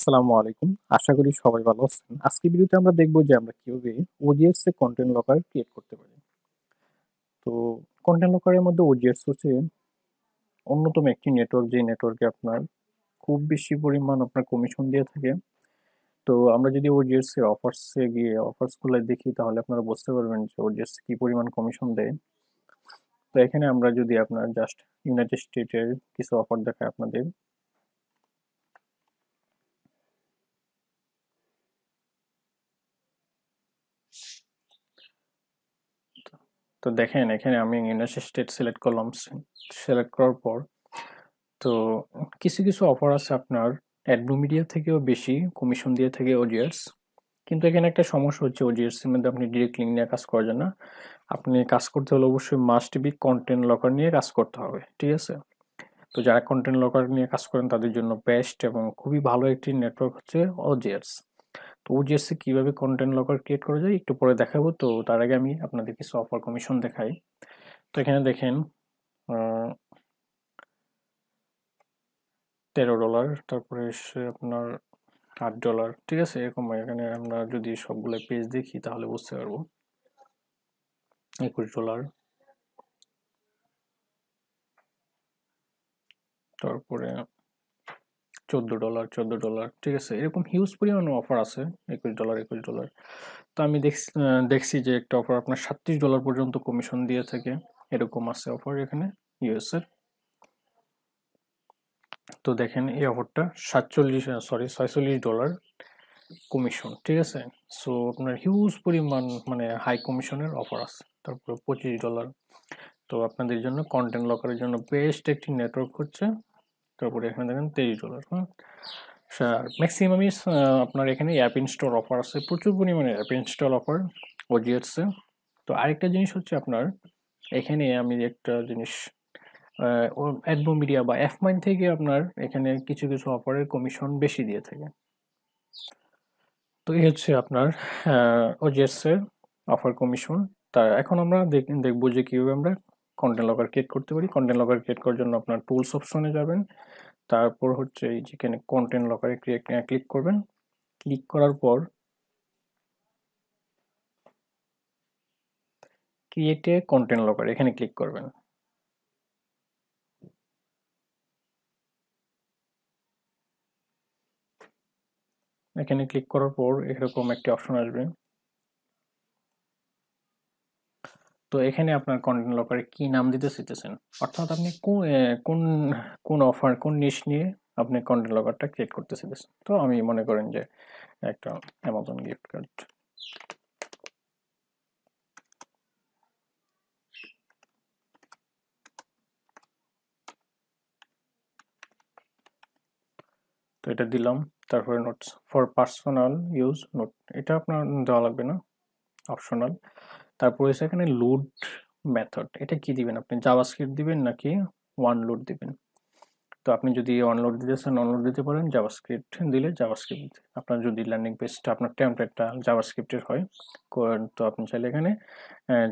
আসসালামু আলাইকুম। আশা করি সবাই ভালো আছেন। আজকের ভিডিওতে আমরা দেখব যে আমরা কিভাবে OGS এ কন্টেন্ট লকার ক্রিয়েট করতে পারি। তো কন্টেন্ট লকারের মধ্যে OGS হচ্ছে অন্যতম একটি নেটওয়ার্ক, যে নেটওয়ার্কে আপনার খুব বেশি পরিমাণ আপনার কমিশন দিয়ে থাকে। তো আমরা যদি OGS এর অফার্সে গিয়ে অফার্স গুলো দেখি তাহলে আপনারা বুঝতে পারবেন যে OGS কি পরিমাণ কমিশন দেয়। তো এখানে আমরা যদি আপনার জাস্ট ইউনাইটেড স্টেটের কিছু অফার দেখায় আপনাদের। তো দেখেন এখানে আমি ইউনাইটেড স্টেট সিলেক্ট করলাম। সিলেক্ট করার পর তো কিছু কিছু অফার আছে আপনার অ্যাডব্লু মিডিয়া থেকেও বেশি কমিশন দিয়ে থাকে ওজিআরস। কিন্তু এখানে একটা সমস্যা হচ্ছে, ওজিআরস এর মধ্যে আপনি ডিরেক্ট লিঙ্ক নিয়ে কাজ করা যায় না। আপনি কাজ করতে হলে অবশ্যই মাস্ট বি কন্টেন্ট লকার নিয়ে কাজ করতে হবে, ঠিক আছে? তো যারা কন্টেন্ট লকার নিয়ে কাজ করেন তাদের জন্য বেস্ট এবং খুবই ভালো একটি নেটওয়ার্ক হচ্ছে ওজিআরস। তো ওজিআরস এ কিভাবে কন্টেন্ট লকার ক্রিয়েট করা যায় একটু পরে দেখাবো। তো তার আগে আমি আপনাদের কিছু অফার কমিশন দেখাই। তো এখানে দেখেন $13, তারপরে এসে আপনার $8, ঠিক আছে? এরকম এখানে আমরা যদি সবগুলো পেজ দেখি তাহলে বুঝতে পারবো। $21, তারপরে $14, ঠিক আছে? এরকম হিউজ পরিমাণ অফার আছে। $21। তো আমি দেখছি যে একটা অফার আপনার $37 পর্যন্ত কমিশন দিয়ে থাকে, এরকম আছে অফার এখানে ইউএস এর। তো দেখেন এই অফারটা $46 কমিশন, ঠিক আছে? সো আপনার হিউজ পরিমাণ মানে হাই কমিশনের অফার আছে। তারপরে $25। তো আপনাদের জন্য কন্টেন্ট লকারের জন্য বেস্ট একটি নেটওয়ার্ক হচ্ছে। তারপরে এখানে দেখেন $23। হুম, ম্যাক্সিমামই আপনার এখানে অ্যাপ ইনস্টল অফার আছে, প্রচুর পরিমাণে অ্যাপ ইনস্টল অফার ওজিএস এ। তো আরেকটা জিনিস হচ্ছে আপনার এখানে আমি একটা জিনিস অ্যাডবো মিডিয়া বা এফ মাইন থেকে আপনার এখানে কিছু কিছু অফারের কমিশন বেশি দিয়ে থাকে। তো এই হচ্ছে আপনার ওজিএস এর অফার কমিশন। তা এখন আমরা দেখবো যে কিভাবে আমরা কন্টেন্ট লকার ক্রিয়েট করতে পারি। কন্টেন্ট লকার ক্রিয়েট করার জন্য আপনার টুলস অপশনে যাবেন, তারপর হচ্ছে এই যেখানে কন্টেন্ট লকারে ক্লিক করবেন। ক্লিক করার পর ক্রিয়েটে কন্টেন্ট লকার এখানে ক্লিক করবেন। এখানে ক্লিক করার পর এরকম একটি অপশন আসবে। তো এখানে আপনার কন্টেন্ট লকারে কি নাম দিতে চাইতেছেন, অর্থাৎ আপনি কোন কোন অফার কোন নিশ নিয়ে আপনি কন্টেন্ট লকারটা ক্রিয়েট করতে চাইতেছেন। তো আমি মনে করেন যে একটা অ্যামাজন গিফট কার্ড। তো এটা দিলাম। তারপরে notes for personal use note, এটা আপনার দেওয়া লাগবে না, অপশনাল। তারপরে এখানে লোড মেথড, এটা কি দিবেন আপনি, জাভাস্ক্রিপ্ট দিবেন নাকি ওয়ান লোড দিবেন? তো আপনি যদি অনলোড দিতে চান অনলোড দিতে পারেন, জাভাস্ক্রিপ্ট দিলে জাভাস্ক্রিপ্ট। আপনার যদি ল্যান্ডিং পেজটা আপনার টেমপ্লেটটা জাভাস্ক্রিপ্টের হয়, তো আপনি চাইলে এখানে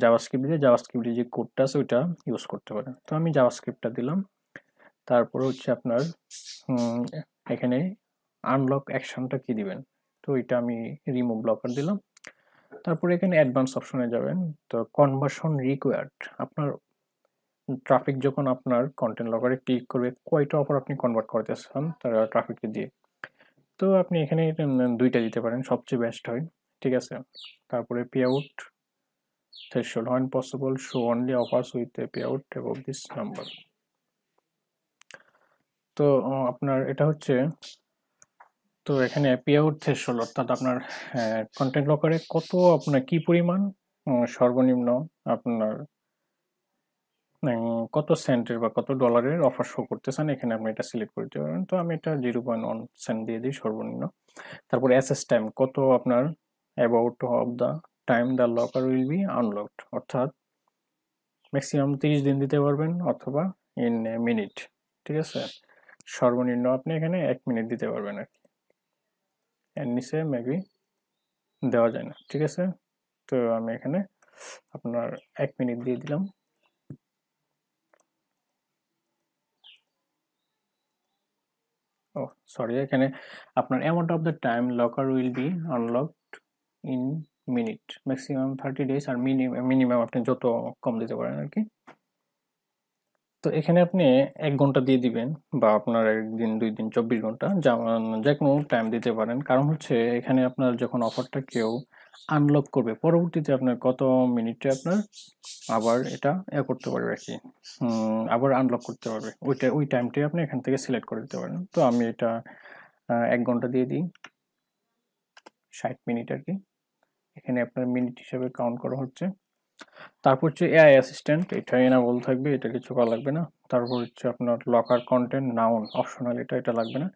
জাভাস্ক্রিপ্ট দিয়ে জাভাস্ক্রিপ্টের যে কোডটা আছে ওইটা ইউজ করতে পারেন। তো আমি জাভাস্ক্রিপ্টটা দিলাম। তারপরে হচ্ছে আপনার এখানে আনলক অ্যাকশনটা কি দিবেন, তো এটা আমি রিমুভ ব্লকার দিলাম। তারপরে এখানে অ্যাডভান্স অপশনে যাবেন। তো কনভার্সন রিকোয়ার্ড, আপনার ট্রাফিক যখন আপনার কন্টেন্ট লকারে ক্লিক করবে কয়টা অফার আপনি কনভার্ট করতে চান তারা ট্রাফিককে দিয়ে। তো আপনি এখানে দুইটা দিতে পারেন, সবচেয়ে বেস্ট হয়, ঠিক আছে? তারপরে pay out threshold when possible show only offers with a payout above this number। তো আপনার এটা হচ্ছে, তো এখানে পে আউট থ্রেশহোল্ড অর্থাৎ আপনার কন্টেন্ট লকারে কত আপনার কি পরিমাণ সর্বনিম্ন আপনার কত সেন্টের বা কত ডলারের অফার শো করতে চান, এখানে আপনি এটা সিলেক্ট করতে পারবেন। তো আমি এটা 0.1 সেন্ট দিয়ে দিই সর্বনিম্ন। তারপরে অ্যাসেস টাইম কত আপনার, about of the time the locker will be unlocked, অর্থাৎ ম্যাক্সিমাম 30 দিন দিতে পারবেন অথবা ইন এ মিনিট, ঠিক আছে? সর্বনিম্ন আপনি এখানে 1 মিনিট দিতে পারবেন আর কি, এর নিচে মেবি দেওয়া যায় না, ঠিক আছে? তো আমি এখানে আপনার 1 মিনিট দিয়ে দিলাম। ও সরি, এখানে আপনার amount of the time locker will be unlocked in minute, maximum 30 days, আর মিনিমাম আপনি যত কম দিতে পারেন আর কি। তো এখানে আপনি 1 ঘন্টা দিয়ে দিবেন, বা আপনার 1 দিন 2 দিন 24 ঘন্টা, যে কোনো টাইম দিতে পারেন। কারণ হচ্ছে এখানে আপনার যখন অফারটা কেউ আনলক করবে, পরবর্তীতে আপনার কত মিনিটে আপনার আবার এটা করতে পারবে আর কি, আবার আনলক করতে পারবে, ওই টাইমটাই আপনি এখান থেকে সিলেক্ট করে দিতে পারেন। তো আমি এটা 1 ঘন্টা দিয়ে দিই, 60 মিনিট আর কি। এখানে আপনার মিনিট হিসেবে কাউন্ট করা হচ্ছে। তারপর হচ্ছে এআই অ্যাসিস্ট্যান্ট, এটা এনাবল থাকবে, এটা কিছু করা লাগবে না। তারপর হচ্ছে আপনার লকার কন্টেন্ট নাউন অপশনাল, এটা লাগবে না।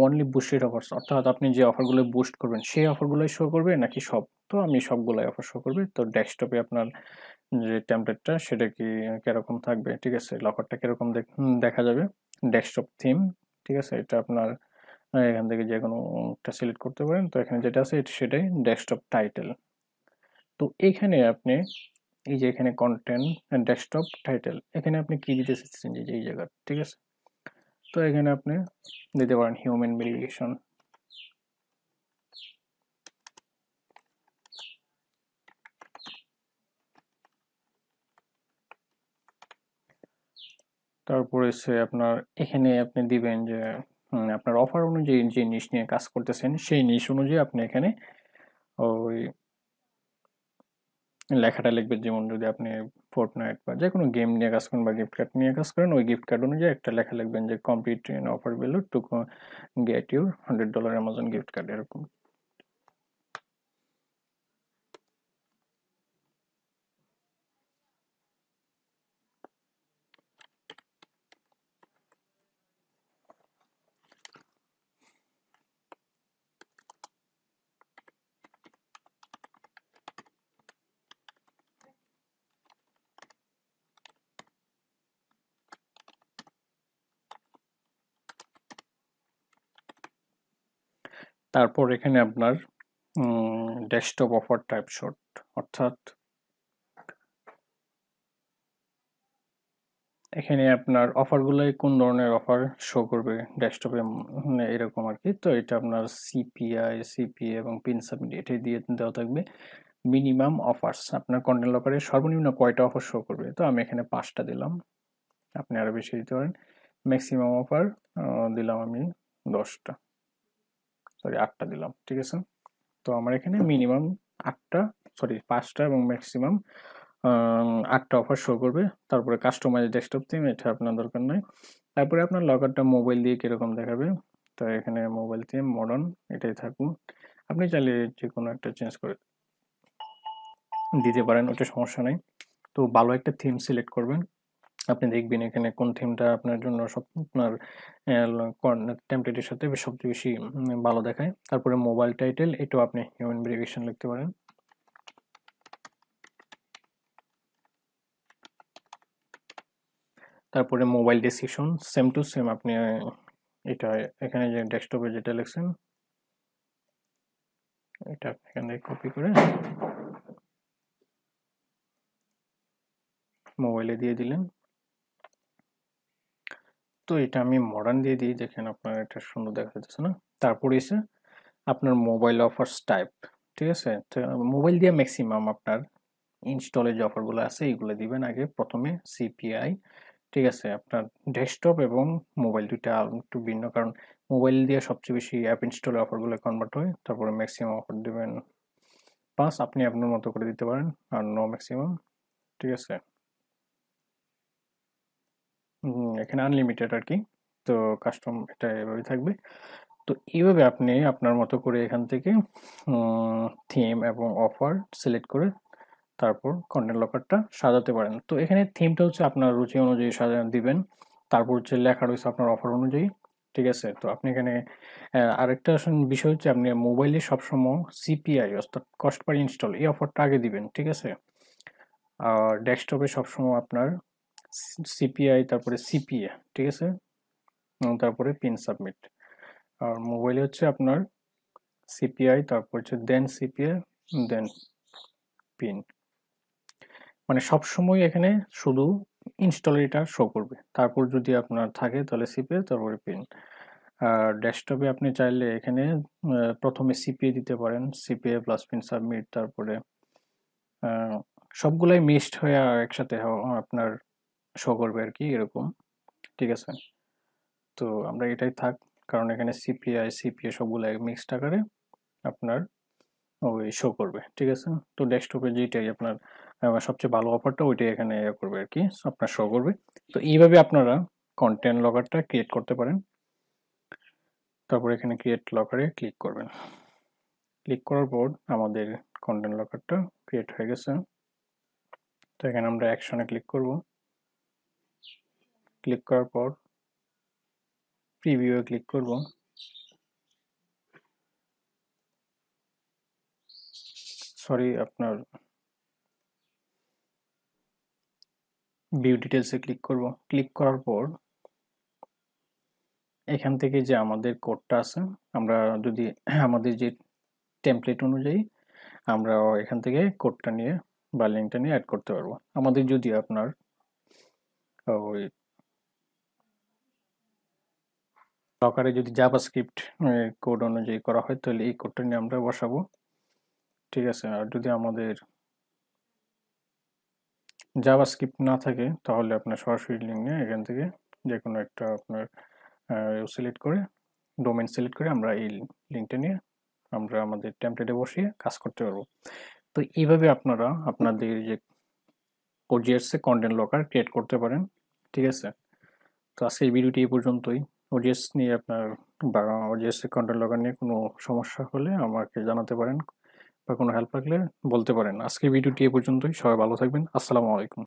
অনলি বুস্টেড অফার্স, অর্থাৎ আপনি যে অফারগুলো বুস্ট করবেন সেই অফারগুলোই শো করবে নাকি সব? তো আমি সবগুলাই অফার শো করবে। তো ডেস্কটপে আপনার যে টেমপ্লেটটা সেটা কিরকম থাকবে, ঠিক আছে, লকারটা কিরকম দেখা যাবে, ডেস্কটপ থিম, ঠিক আছে, এটা আপনার এখান থেকে যে কোনো একটা সিলেক্ট করতে পারেন। তো এখানে যেটা আছে সেটাই ডেস্কটপ টাইটেল। তো এইখানে আপনি এই যে এখানে কন্টেন্ট ডেস্কটপ টাইটেল, এখানে আপনি কি দিতে চাচ্ছেন যে এই জায়গা, ঠিক আছে। তো এখানে আপনি দিতে পারেন হিউম্যান ভেরিফিকেশন। তারপরে হচ্ছে আপনার এখানে আপনি দিবেন যে আপনার অফার অনুযায়ী যে নিশ নিয়ে কাজ করতেছেন সেই নিশ অনুযায়ী আপনি এখানে ওই লেখাটা লিখবেন। যেমন যদি আপনি ফোর্টনাইট বা যে কোনো গেম নিয়ে কাজ করেন বা গিফট কার্ড নিয়ে কাজ করেন, ওই গিফট কার্ড অনুযায়ী একটা লেখা লিখবেন যে complete offer value to get your $100 Amazon gift card, এরকম। তারপর এখানে আপনার ডেস্কটপ অফার টাইপ শর্ট, অর্থাৎ এখানে আপনার অফারগুলোই কোন ধরনের অফার শো করবে ডেস্কটপে, এরকম আর কি। তো এটা আপনার সিপিআই, সিপিএ এবং পিন সাবমিট এটাই দিয়ে দেওয়া থাকবে। মিনিমাম অফার্স, আপনার কন্টেন্ট লকারে সর্বনিম্ন কয়টা অফার শো করবে, তো আমি এখানে 5টা দিলাম, আপনি আরো বেশি দিতে পারেন। ম্যাক্সিমাম অফার দিলাম আমি 10টা, সরি 8টা দিলাম, ঠিক আছে। তো আমার এখানে মিনিমাম 8টা, সরি 5টা এবং ম্যাক্সিমাম 8টা অফার শো করবে। তারপরে কাস্টমাইজ ডেস্কটপ থিম, এটা আপনার দরকার নাই। তারপরে আপনার লকারটা মোবাইল দিয়ে কিরকম দেখাবে, তো এখানে মোবাইল থিম মডার্ন এটাই থাকুন। আপনি চাইলে যে কোনো একটা চেঞ্জ করে দিতে পারেন, ওটা সমস্যা নেই। তো ভালো একটা থিম সিলেক্ট করবেন, আপনি দেখবেন এখানে কোন থিমটা আপনার জন্য আপনার টেমপ্লেটের সাথে সবচেয়ে বেশি ভালো দেখায়। তারপরে মোবাইল টাইটেল, এটাও আপনি হিউম্যান ভেরিফিকেশন লিখতে পারেন। তারপরে mobile description same to same, আপনি এটা এখানে যে ডেস্কটপে যেটা লিখছেন এটা এখান থেকে কপি করে মোবাইলে দিয়ে দিলেন। তো এটা আমি মডার্ন দিয়ে দিই, দেখেন আপনার এটা সুন্দর দেখা যাচ্ছে না। তারপরে এসে আপনার মোবাইল অফার্স টাইপ, ঠিক আছে। তো মোবাইল দিয়ে ম্যাক্সিমাম আপনার ইনস্টলের যে অফারগুলো আছে এইগুলো দিবেন আগে প্রথমে, সিপিআই, ঠিক আছে। আপনার ডেস্কটপ এবং মোবাইল দুইটা একটু ভিন্ন, কারণ মোবাইল দিয়ে সবচেয়ে বেশি অ্যাপ ইনস্টলের অফারগুলো কনভার্ট হয়। তারপরে ম্যাক্সিমাম অফার দিবেন 5, আপনি আপনার মতো করে দিতে পারেন, আর নো ম্যাক্সিমাম, ঠিক আছে। এখানে আনলিমিটেড আর কি। তো কাস্টম এটা এভাবে থাকবে। তো এইভাবে আপনি আপনার মতো করে এখান থেকে থিম এবং অফার সিলেক্ট করে তারপর কন্টেন্ট লকারটা সাজাতে পারেন। তো এখানে থিমটা হচ্ছে আপনার রুচি অনুযায়ী সাজানো দিবেন। তারপর হচ্ছে লেখা রয়েছে আপনার অফার অনুযায়ী, ঠিক আছে। তো আপনি এখানে আরেকটা বিষয় হচ্ছে আপনি মোবাইলে সবসময় সিপিআই অর্থাৎ কস্ট পার ইনস্টল এই অফারটা আগে দিবেন, ঠিক আছে। আর ডেস্কটপে সবসময় আপনার সিপিআই তারপরে সিপিএ, ঠিক আছে, তারপরে পিন সাবমিট। আর মোবাইলে হচ্ছে আপনার সিপিআই, তারপর হচ্ছে দেন সিপিএ, দেন পিন। মানে সবসময় এখানে শুধু ইনস্টল এটা শো করবে, তারপর যদি আপনার থাকে তাহলে সিপিএ তারপরে পিন। আর ডেস্কটপে আপনি চাইলে এখানে প্রথমে সিপিএ দিতে পারেন, সিপিএ প্লাস পিন সাবমিট, তারপরে সবগুলাই মিক্সড হয়ে একসাথে আপনার শো করবে আর কি, এরকম। ঠিক আছে, তো আমরা এটাই থাক, কারণ এখানে সিপিআই সিপিএ সবগুলাই মিক্সড আকারে আপনার ওই শো করবে। ঠিক আছে, তো ডেস্কটপে যেটাই আপনার সবচেয়ে ভালো অফারটা ওইটাই এখানে করবে আর কি, আপনার শো করবে। তো এইভাবে আপনারা কন্টেন্ট লকারটা ক্রিয়েট করতে পারেন। তারপর এখানে ক্রিয়েট লকারে ক্লিক করবেন। ক্লিক করার পর আমাদের কন্টেন্ট লকারটা ক্রিয়েট হয়ে গেছে। তো এখানে আমরা অ্যাকশনে ক্লিক করব। ক্লিক করার পর প্রিভিউয়ে ক্লিক করব। সরি, আপনার ভিউ ডিটেলসে ক্লিক করব। ক্লিক করার পর এখান থেকে যে আমাদের কোডটা আছে, আমরা যদি আমাদের যে টেমপ্লেট অনুযায়ী আমরা এখান থেকে কোডটা নিয়ে বা লিঙ্কটা নিয়ে অ্যাড করতে পারবো। আমাদের যদি আপনার ওই লকারে যদি জাভাস্ক্রিপ্ট কোড অনুযায়ী করা হয় তাহলে এই কোডটা নিয়ে আমরা বসাবো। ঠিক আছে, আর যদি আমাদের জাভাস্ক্রিপ্ট না থাকে তাহলে আপনার সরাসরি লিঙ্ক নিয়ে এখান থেকে যে কোনো একটা আপনার সিলেক্ট করে, ডোমেন সিলেক্ট করে আমরা এই লিঙ্কটা নিয়ে আমরা আমাদের টেমপ্লেটে বসিয়ে কাজ করতে পারবো। তো এইভাবে আপনারা আপনাদের যে ওজিএস এ কন্টেন্ট লকার ক্রিয়েট করতে পারেন। ঠিক আছে, তো আজকের ভিডিওটি এই পর্যন্তই। ওজিএস নিয়ে আপনার বা ওজিএস এ কন্টেন্ট লকার নিয়ে কোনো সমস্যা হলে আমাকে জানাতে পারেন, বা কোনো হেল্প লাগলে বলতে পারেন। আজকের ভিডিওটি এই পর্যন্তই। সবাই ভালো থাকবেন। আসসালামু আলাইকুম।